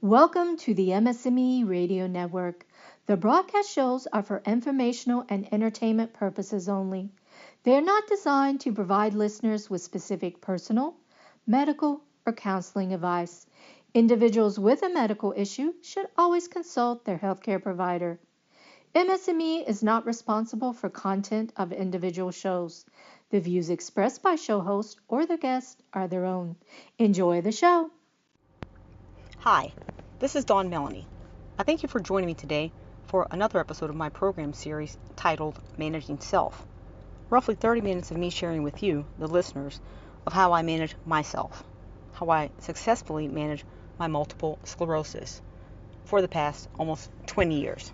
Welcome to the MS&Me Radio Network. The broadcast shows are for informational and entertainment purposes only. They are not designed to provide listeners with specific personal, medical, or counseling advice. Individuals with a medical issue should always consult their healthcare provider. MS&Me is not responsible for content of individual shows. The views expressed by show host or the guest are their own. Enjoy the show. Hi, this is Dawn Melanie. I thank you for joining me today for another episode of my program series titled Managing Self. Roughly 30 minutes of me sharing with you, the listeners, of how I manage myself, how I successfully manage my multiple sclerosis for the past almost 20 years.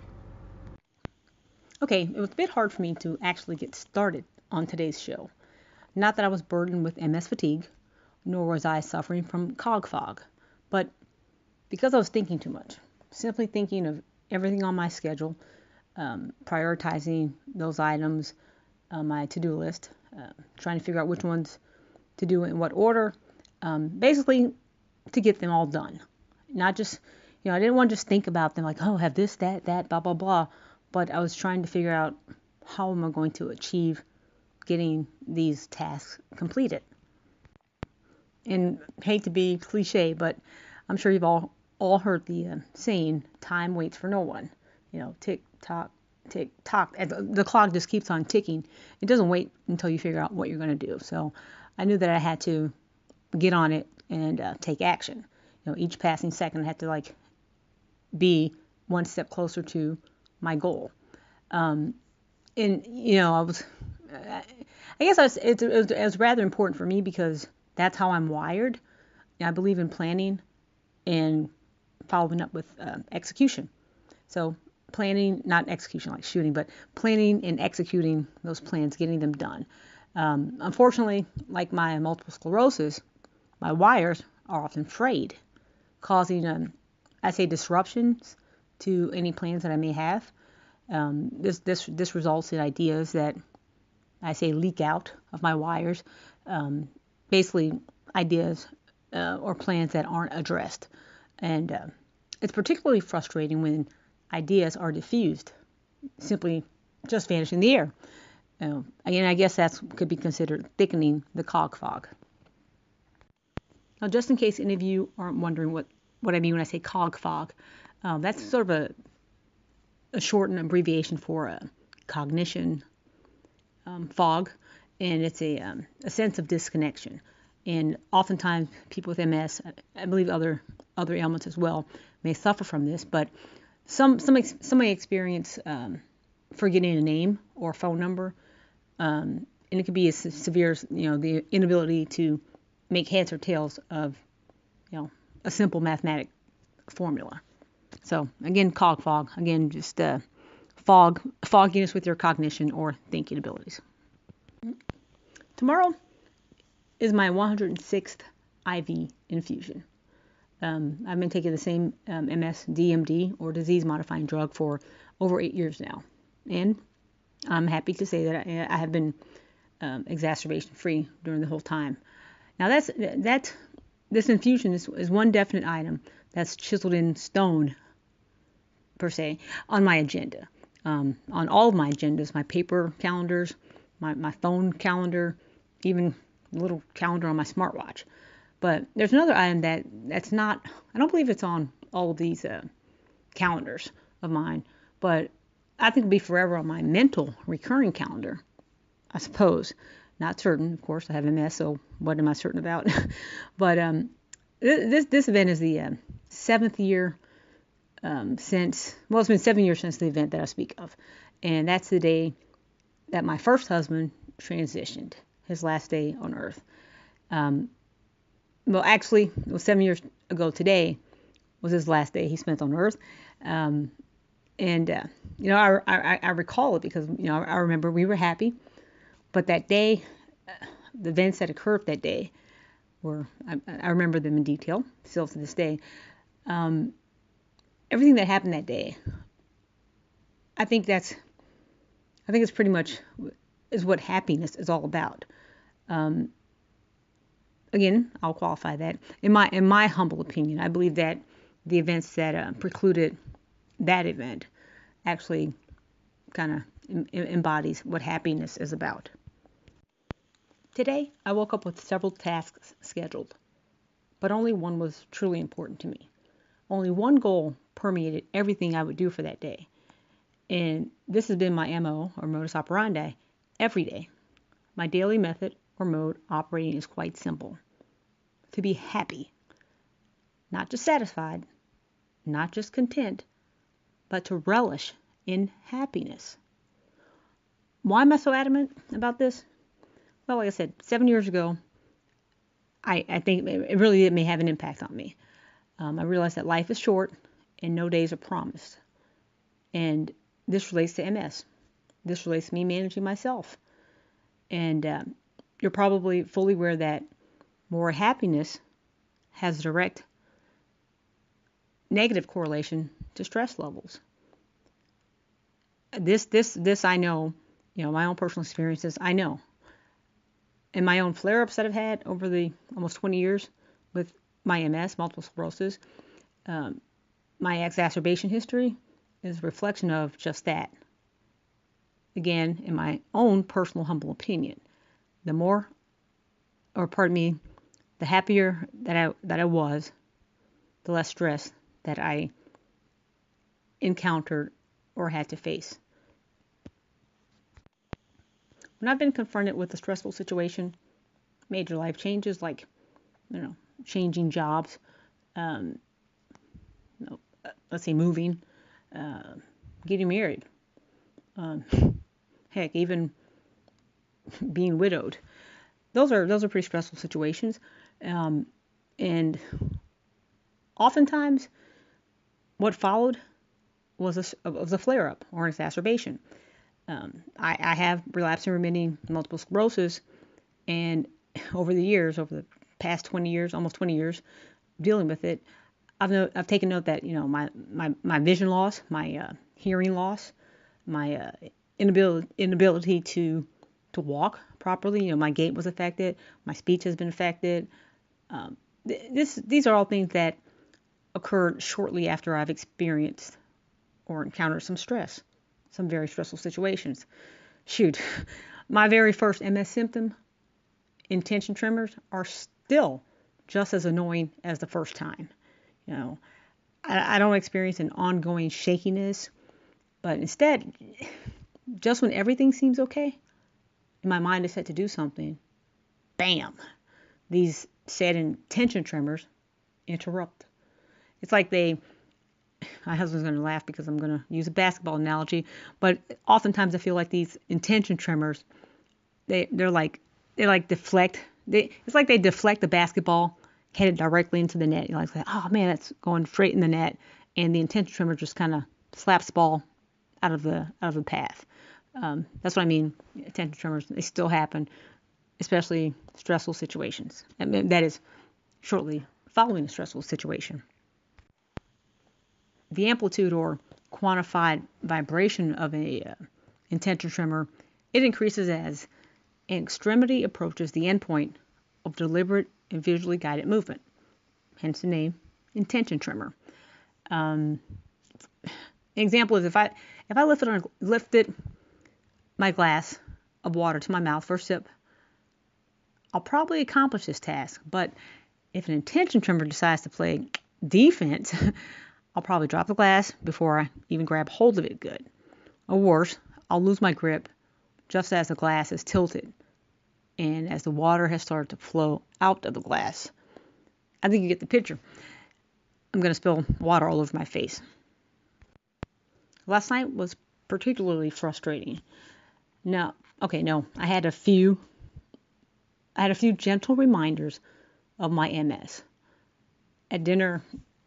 Okay, it was a bit hard for me to actually get started on today's show. Not that I was burdened with MS fatigue, nor was I suffering from cog fog, but because I was thinking too much, simply thinking of everything on my schedule, prioritizing those items on my to-do list, trying to figure out which ones to do in what order, basically to get them all done. Not just, I didn't want to just think about them like, oh, have this, that, blah, blah, blah, but I was trying to figure out how am I going to achieve getting these tasks completed. And hate to be cliche, but I'm sure you've all heard the saying, time waits for no one. Tick tock, tick tock. The clock just keeps on ticking. It doesn't wait until you figure out what you're going to do. So I knew that I had to get on it and take action. Each passing second I had to be one step closer to my goal. I was, I guess it was rather important for me because that's how I'm wired. I believe in planning and following up with execution. So planning, not execution like shooting, but planning and executing those plans, getting them done. Unfortunately, like my multiple sclerosis, my wires are often frayed, causing, disruptions to any plans that I may have. This results in ideas that leak out of my wires, basically ideas or plans that aren't addressed. And it's particularly frustrating when ideas are diffused, simply just vanish in the air. Again, I guess that could be considered thickening the cog fog. Now, just in case any of you aren't wondering what I mean when I say cog fog, that's sort of a shortened abbreviation for cognition fog, and it's a sense of disconnection. And oftentimes, people with MS, I believe other ailments as well, may suffer from this. But some may experience forgetting a name or phone number, and it could be as severe as the inability to make heads or tails of a simple mathematic formula. So again, cog fog. Again, just fogginess with your cognition or thinking abilities. Tomorrow is my 106th IV infusion. I've been taking the same MS-DMD or disease-modifying drug for over 8 years now, and I'm happy to say that I have been exacerbation-free during the whole time. Now this infusion is one definite item that's chiseled in stone, per se, on my agenda. On all of my agendas, my paper calendars, my phone calendar, even a little calendar on my smartwatch. But there's another item that's not, I don't believe it's on all of these calendars of mine, but I think it'll be forever on my mental recurring calendar, I suppose. Not certain, of course, I have MS, so what am I certain about? But this event is the 7th year it's been 7 years since the event that I speak of. And that's the day that my first husband transitioned, his last day on earth. Actually, it was 7 years ago today was his last day he spent on earth. I recall it because, I remember we were happy. But that day, the events that occurred that day I remember them in detail, still to this day. Everything that happened that day, I think it's pretty much is what happiness is all about. Again, I'll qualify that. In my humble opinion, I believe that the events that precluded that event actually kind of embodies what happiness is about. Today, I woke up with several tasks scheduled, but only one was truly important to me. Only one goal permeated everything I would do for that day. And this has been my MO, or modus operandi, every day. My daily method or mode operating is quite simple. To be happy. Not just satisfied, not just content, but to relish in happiness. Why am I so adamant about this? Well, like I said, 7 years ago, I think it really did may have an impact on me. I realized that life is short and no days are promised. And this relates to MS. This relates to me managing myself. And you're probably fully aware that more happiness has direct negative correlation to stress levels. This I know, my own personal experiences, I know. And my own flare-ups that I've had over the almost 20 years with my MS, multiple sclerosis, my exacerbation history is a reflection of just that. Again, in my own personal humble opinion, the happier that I was, the less stress that I encountered or had to face. When I've been confronted with a stressful situation, major life changes like, changing jobs, let's say moving, getting married, heck, even being widowed. Those are pretty stressful situations, and oftentimes what followed was a flare-up or an exacerbation. I have relapsing remitting multiple sclerosis, and over the past 20 years, almost 20 years, dealing with it, I've taken note that my vision loss, my hearing loss, my inability to walk properly, my gait was affected, my speech has been affected. These are all things that occurred shortly after I've experienced or encountered some stress, some very stressful situations. Shoot, my very first MS symptom, intention tremors, are still just as annoying as the first time. I don't experience an ongoing shakiness, but instead, just when everything seems okay, and my mind is set to do something, bam, these said intention tremors interrupt. It's like my husband's going to laugh because I'm going to use a basketball analogy, but oftentimes I feel like these intention tremors, they deflect. It's like they deflect the basketball headed directly into the net. You're like, oh man, that's going straight in the net, and the intention tremor just kind of slaps the ball out of the path. That's what I mean. Intention tremors, they still happen, especially stressful situations. That is shortly following a stressful situation. The amplitude or quantified vibration of a intention tremor, it increases as an extremity approaches the endpoint of deliberate and visually guided movement, hence the name intention tremor. An example is if I lifted my glass of water to my mouth for a sip, I'll probably accomplish this task. But if an intention tremor decides to play defense, I'll probably drop the glass before I even grab hold of it good. Or worse, I'll lose my grip just as the glass is tilted and as the water has started to flow out of the glass. I think you get the picture. I'm going to spill water all over my face. Last night was particularly frustrating. I had a few gentle reminders of my MS. At dinner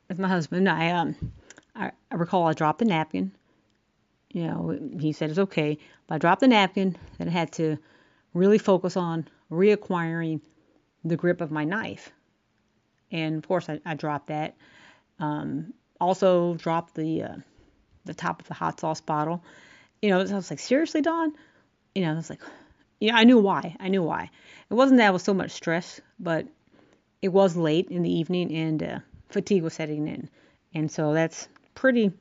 with my husband, I recall I dropped the napkin. He said it's okay, but I dropped the napkin, then I had to really focus on reacquiring the grip of my knife. And of course, I dropped that. Also dropped the top of the hot sauce bottle. I was like, seriously, Dawn? I was like, I knew why. It wasn't that I was so much stress, but it was late in the evening and fatigue was setting in. And so that's pretty,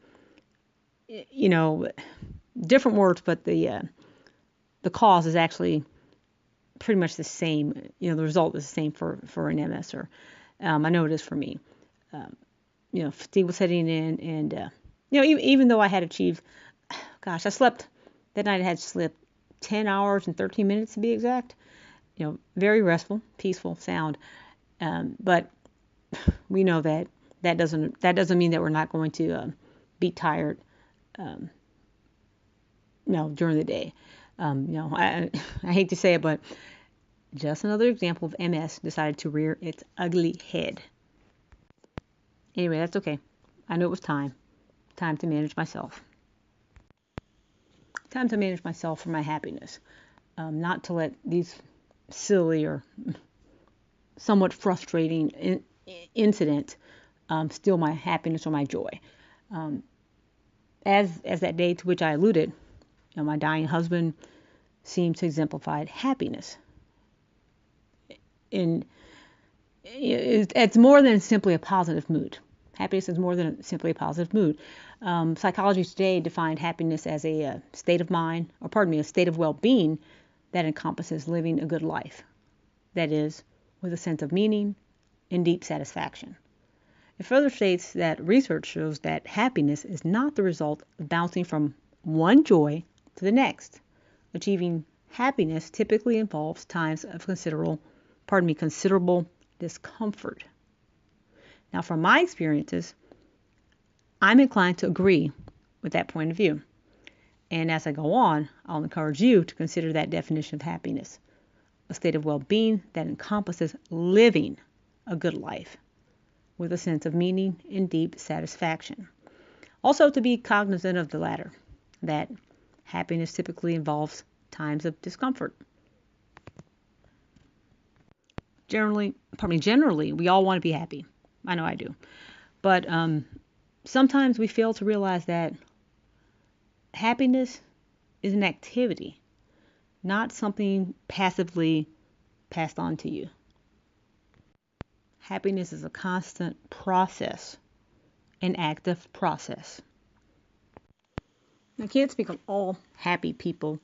different words, but the cause is actually pretty much the same. The result is the same for an MS, or I know it is for me. Fatigue was setting in, and even though I had achieved, gosh, I slept that night. I had slept 10 hours and 13 minutes to be exact. Very restful, peaceful, sound. But we know that doesn't mean that we're not going to be tired. During the day. I hate to say it, but just another example of MS decided to rear its ugly head. Anyway, that's okay. I knew it was time. Time to manage myself. Time to manage myself for my happiness. Not to let these silly or somewhat frustrating incidents steal my happiness or my joy. As that day to which I alluded, my dying husband seemed to exemplify happiness. It's more than simply a positive mood. Happiness is more than simply a positive mood. Psychology today defined happiness as a state of mind, a state of well-being that encompasses living a good life. That is, with a sense of meaning and deep satisfaction. It further states that research shows that happiness is not the result of bouncing from one joy to the next. Achieving happiness typically involves times of considerable discomfort. Now, from my experiences, I'm inclined to agree with that point of view. And as I go on, I'll encourage you to consider that definition of happiness, a state of well-being that encompasses living a good life with a sense of meaning and deep satisfaction. Also, to be cognizant of the latter, that happiness typically involves times of discomfort. Generally, we all want to be happy. I know I do. But sometimes we fail to realize that happiness is an activity, not something passively passed on to you. Happiness is a constant process, an active process. I can't speak of all happy people,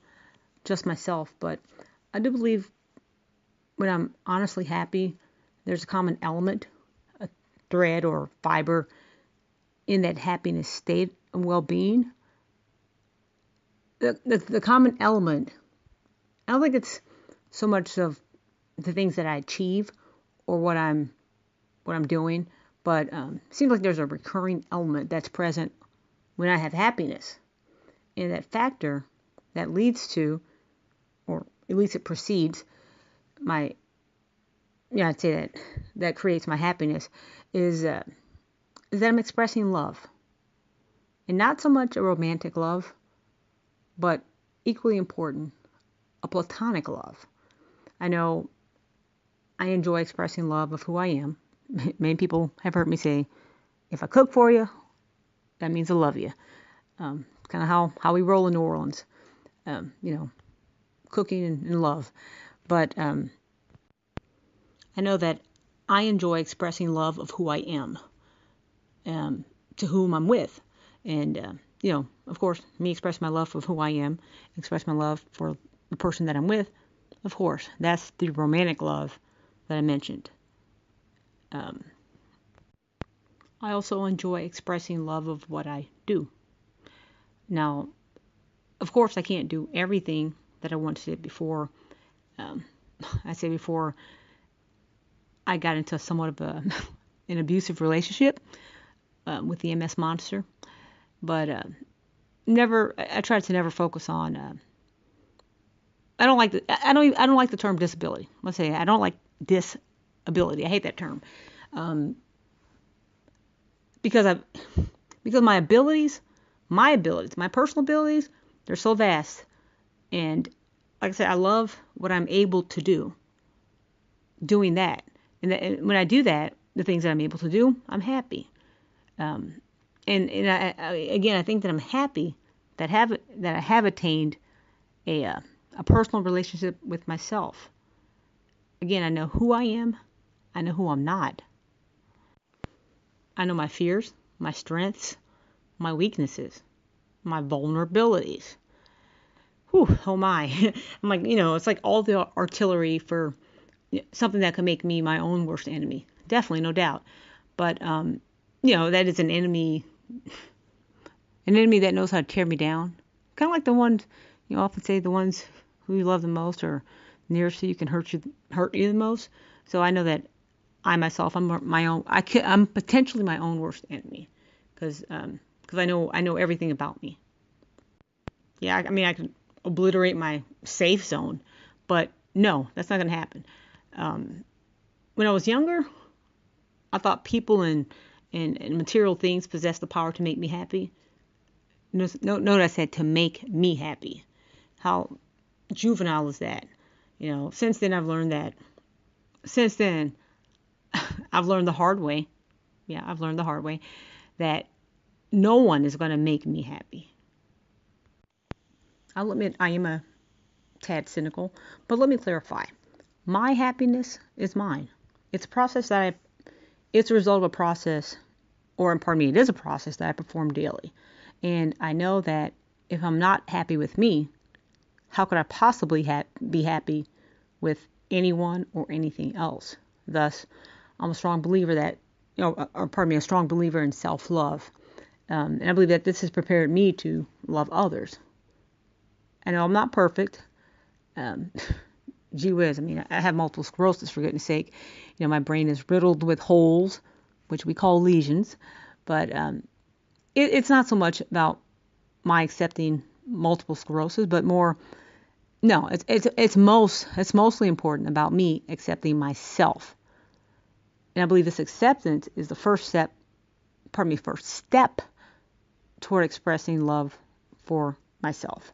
just myself, but I do believe when I'm honestly happy, there's a common element, a thread or fiber in that happiness state of well-being. The common element, I don't think it's so much of the things that I achieve or what I'm doing, but it seems like there's a recurring element that's present when I have happiness. And that factor that leads to, or at least it precedes I'd say that creates my happiness is that I'm expressing love. And not so much a romantic love, but equally important, a platonic love. I know I enjoy expressing love of who I am. Many people have heard me say, if I cook for you, that means I love you. Kind of how we roll in New Orleans, cooking and love. But I know that I enjoy expressing love of who I am, to whom I'm with. And, of course, me express my love of who I am, express my love for the person that I'm with. Of course, that's the romantic love that I mentioned. I also enjoy expressing love of what I do. Now, of course, I can't do everything that I want to do before. Before I got into somewhat of an abusive relationship with the MS monster, but I tried to never focus on. I don't like the term disability. Let's say I don't like disability. I hate that term because my abilities, my personal abilities, they're so vast, and like I said, I love what I'm able to do. Doing that, and when I do that, the things that I'm able to do, I'm happy. And I think that I'm happy that I have attained a personal relationship with myself. Again, I know who I am. I know who I'm not. I know my fears. my strengths, my weaknesses, my vulnerabilities. Whew, oh my. I'm like, it's like all the artillery for something that could make me my own worst enemy. Definitely, no doubt. But, that is an enemy that knows how to tear me down. Kind of like the ones, often say the ones who you love the most or nearest to you can hurt you the most. So I know that I myself, I'm potentially my own worst enemy because I know everything about me. Yeah, I mean, I can obliterate my safe zone, but no, that's not going to happen. When I was younger, I thought people and material things possessed the power to make me happy. Note I said to make me happy. How juvenile is that? Since then I've learned that. Since then, I've learned the hard way. Yeah, I've learned the hard way that no one is going to make me happy. I'll admit I am a tad cynical, but let me clarify. My happiness is mine. It's a process it's a result of a process, or pardon me, it is a process that I perform daily. And I know that if I'm not happy with me, how could I possibly be happy with anyone or anything else? Thus, I'm a strong believer that, a strong believer in self-love. And I believe that this has prepared me to love others. I know I'm not perfect. Gee whiz, I mean, I have multiple sclerosis, for goodness sake. My brain is riddled with holes, which we call lesions. But it's not so much about my accepting multiple sclerosis, but more, no, it's mostly important about me accepting myself. And I believe this acceptance is the first step toward expressing love for myself.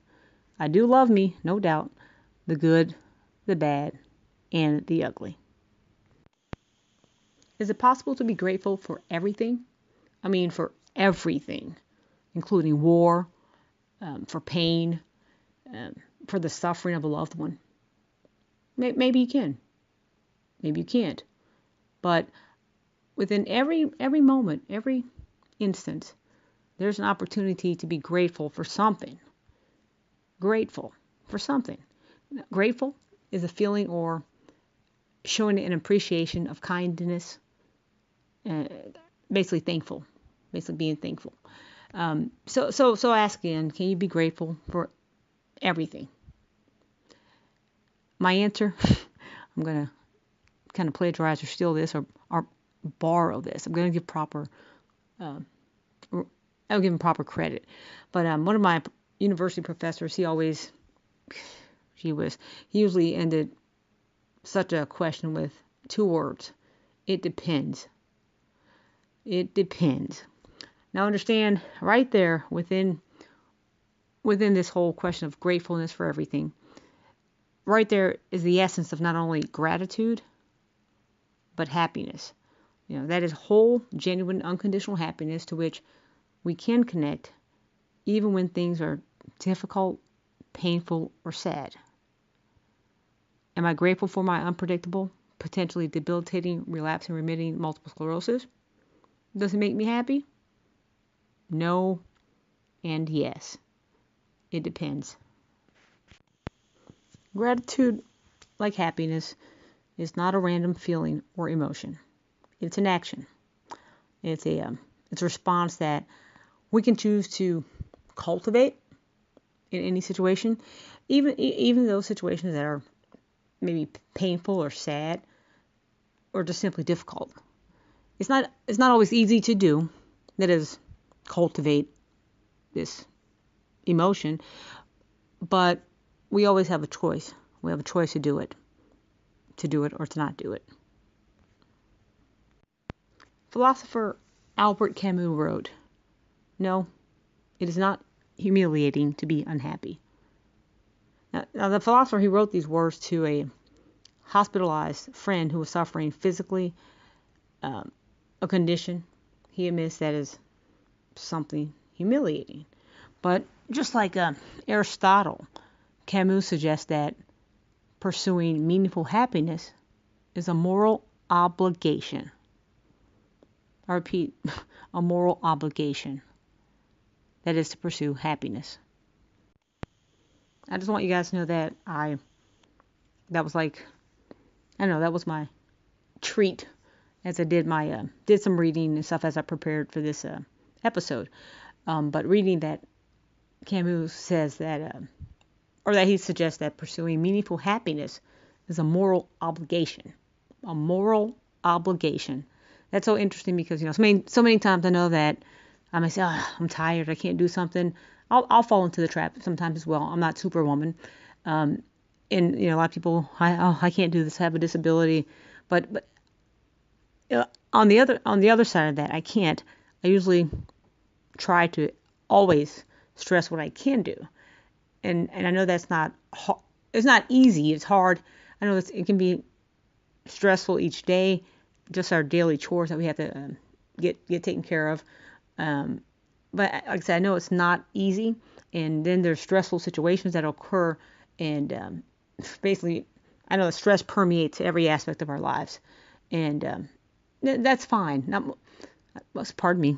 I do love me, no doubt, the good, the bad, and the ugly. Is it possible to be grateful for everything? I mean, for everything, including war, for pain, for the suffering of a loved one. Maybe you can. Maybe you can't. But within every moment, every instant, there's an opportunity to be grateful for something. Grateful for something. Grateful is a feeling or showing an appreciation of kindness, basically thankful, basically being thankful. So ask again, can you be grateful for everything? My answer, I'm going to kind of plagiarize or steal this or borrow this. I'm going to give I'll give him proper credit. But one of my university professors, he usually ended such a question with 2 words. It depends. It depends. Now understand, right there within this whole question of gratefulness for everything, right there is the essence of not only gratitude, but happiness. That is whole, genuine, unconditional happiness to which we can connect even when things are difficult, painful, or sad. Am I grateful for my unpredictable, potentially debilitating, relapsing, remitting multiple sclerosis? Does it make me happy? No and yes. It depends. Gratitude, like happiness, is not a random feeling or emotion. It's an action. It's a response that we can choose to cultivate in any situation, even those situations that are maybe painful or sad or just simply difficult. It's not always easy to do. That is, cultivate this emotion, but we always have a choice. We have a choice to do it or to not do it. Philosopher Albert Camus wrote, "No, it is not humiliating to be unhappy." Now the philosopher, he wrote these words to a hospitalized friend who was suffering physically, a condition he admits that is something humiliating. But just like Aristotle, Camus suggests that pursuing meaningful happiness is a moral obligation. I repeat, a moral obligation. That is to pursue happiness. I just want you guys to know that that was like, I don't know, that was my treat as I did some reading and stuff as I prepared for this episode. But reading that Camus says that, or that he suggests that pursuing meaningful happiness is a moral obligation. A moral obligation. That's so interesting because, so many times I know that I might say, oh, I'm tired, I can't do something. I'll fall into the trap sometimes as well. I'm not Superwoman. And, a lot of people, I can't do this, I have a disability. But on the other side of that, I can't. I usually try to always stress what I can do. And I know that's not, it's not easy, it's hard. I know it can be stressful each day, just our daily chores that we have to get taken care of. But like I said, I know it's not easy, and then there's stressful situations that occur, and basically, I know that stress permeates every aspect of our lives, and that's fine. Pardon me,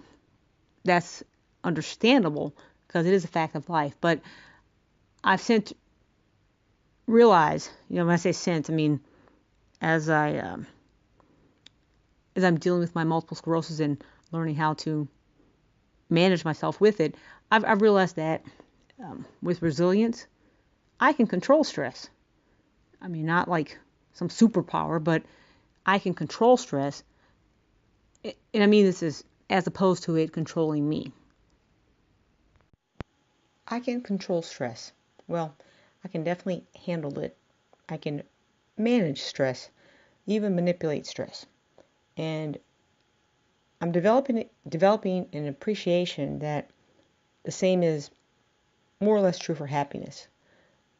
that's understandable because it is a fact of life. But I've since realized, when I say since, I mean as I'm dealing with my multiple sclerosis and learning how to manage myself with it, I've realized that with resilience, I can control stress. I mean, not like some superpower, but I can control stress. And I mean this is as opposed to it controlling me. I can control stress. Well, I can definitely handle it. I can manage stress, even manipulate stress. And I'm developing an appreciation that the same is more or less true for happiness.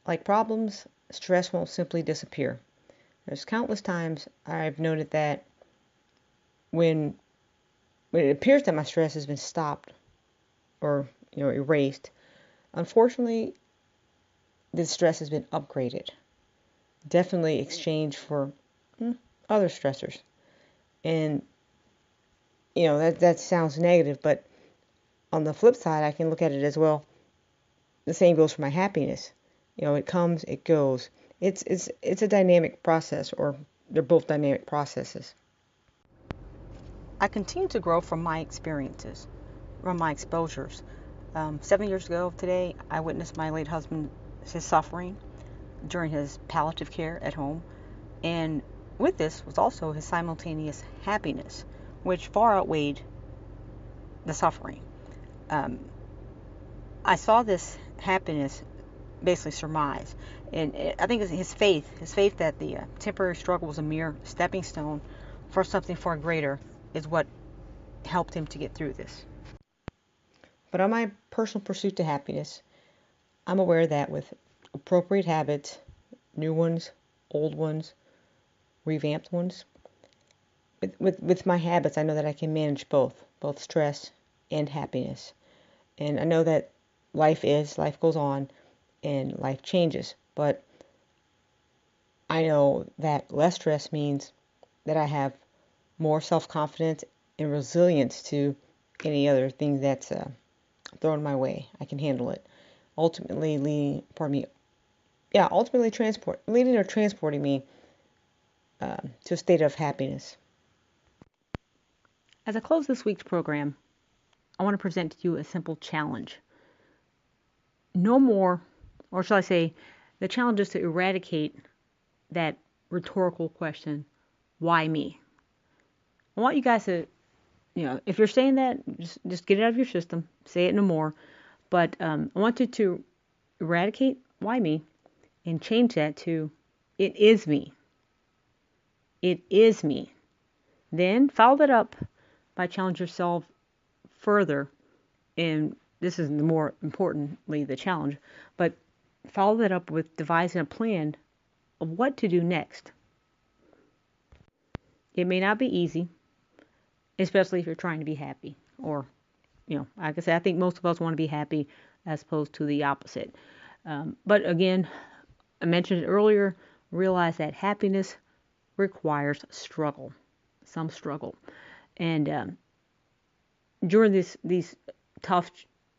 Like problems, stress won't simply disappear. There's countless times I've noted that when it appears that my stress has been stopped or erased, unfortunately, this stress has been upgraded, definitely exchanged for other stressors. And that sounds negative, but on the flip side, I can look at it as well. The same goes for my happiness. It comes, it goes. It's a dynamic process, or they're both dynamic processes. I continue to grow from my experiences, from my exposures. 7 years ago today, I witnessed my late husband, his suffering during his palliative care at home, and with this was also his simultaneous happiness, which far outweighed the suffering. I saw this happiness basically surmise, and I think it's his faith that the temporary struggle was a mere stepping stone for something far greater is what helped him to get through this. But on my personal pursuit to happiness, I'm aware that with appropriate habits, new ones, old ones, revamped ones, with my habits, I know that I can manage both stress and happiness. And I know that life goes on, and life changes. But I know that less stress means that I have more self-confidence and resilience to any other thing that's thrown my way. I can handle it. Ultimately leading or transporting me to a state of happiness. As I close this week's program, I want to present to you a simple challenge. No more, or shall I say, the challenge is to eradicate that rhetorical question, why me? I want you guys to, if you're saying that, just get it out of your system, say it no more. But I want you to eradicate why me and change that to it is me. It is me. Then follow that up by challenging yourself further, and this is the more importantly the challenge, but follow that up with devising a plan of what to do next. It may not be easy, especially if you're trying to be happy, or like I said, I think most of us want to be happy as opposed to the opposite. But again, I mentioned it earlier, realize that happiness requires struggle, some struggle. And during these tough,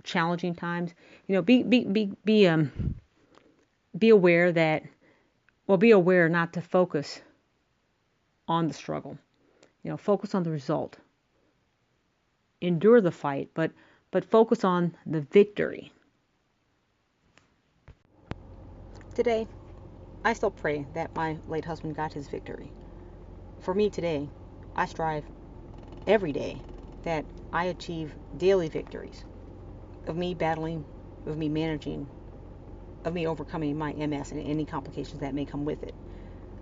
challenging times, be aware that, well, be aware not to focus on the struggle. Focus on the result. Endure the fight, but focus on the victory. Today, I still pray that my late husband got his victory. For me today, I strive every day that I achieve daily victories of me battling, of me managing, of me overcoming my MS and any complications that may come with it.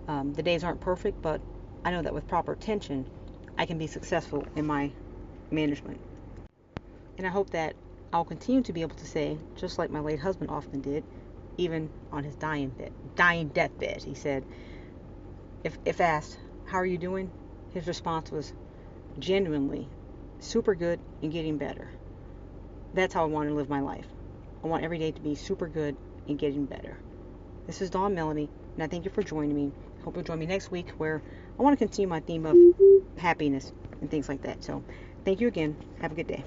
The days aren't perfect, but I know that with proper attention, I can be successful in my management. And I hope that I'll continue to be able to say, just like my late husband often did, even on his dying deathbed, he said, if asked, how are you doing? His response was genuinely super good and getting better. That's how I want to live my life. I want every day to be super good and getting better. This is Dawn Melanie, and I thank you for joining me. Hope you'll join me next week, where I want to continue my theme of happiness and things like that. So thank you again. Have a good day.